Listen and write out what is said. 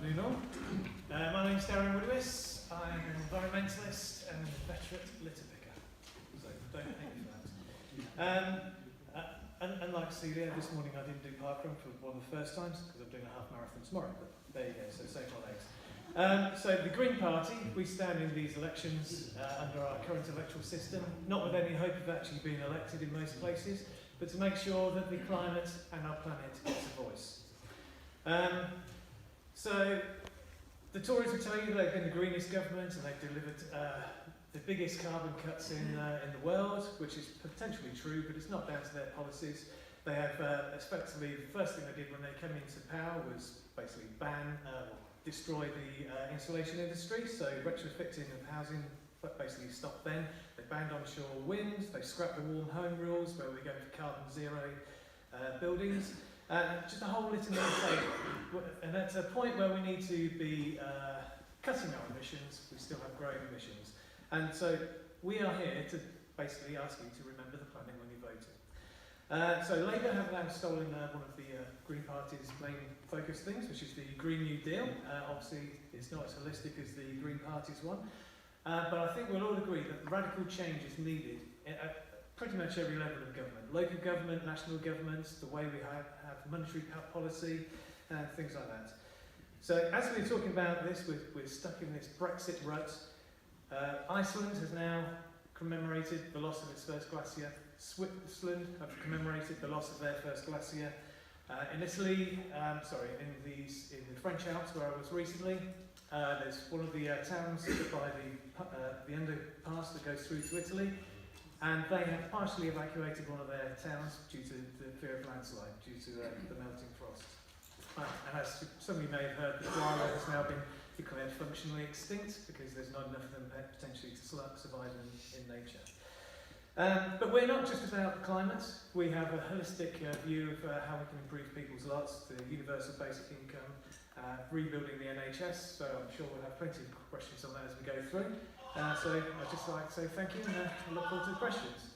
Afternoon all. My name's Darren Woodiwiss. I'm an environmentalist and a veteran litter picker. So don't hate me for that. And like Celia, this morning I didn't do parkrun for one of the first times because I'm doing a half marathon tomorrow. But there you go, so save my legs. So the Green Party, we stand in these elections under our current electoral system, not with any hope of actually being elected in most places, but to make sure that the climate and our planet gets a voice. So the Tories will tell you they've been the greenest government and they've delivered the biggest carbon cuts in the world, which is potentially true, but it's not down to their policies. They have effectively, the first thing they did when they came into power was basically destroy the insulation industry, so retrofitting of housing basically stopped then. They banned onshore wind, they scrapped the warm home rules where we go for carbon zero buildings. Just a whole litany of things. And at a point where we need to be cutting our emissions, we still have growing emissions. And so we are here to basically ask you to remember the planet when you're voting. So Labour have now stolen one of the Green Party's main focus things, which is the Green New Deal. Obviously, it's not as holistic as the Green Party's one. But I think we'll all agree that radical change is needed at pretty much every level of government. Local government, national governments, the way we have monetary policy, and things like that. So as we're talking about this, we're stuck in this Brexit rut. Iceland has now commemorated the loss of its first glacier. Switzerland have commemorated the loss of their first glacier. In Italy, in the French Alps where I was recently, there's one of the towns by the underpass that goes through to Italy, and they have partially evacuated one of their towns due to the fear of landslide, due to the melting frost. And as some of you may have heard, the koala has now been declared functionally extinct because there's not enough of them potentially to survive in nature. But we're not just about the climate. We have a holistic view of how we can improve people's lives, the universal basic income, rebuilding the NHS, so I'm sure we'll have plenty of questions on that as we go through. So I'd just like to say thank you and I look forward to the questions.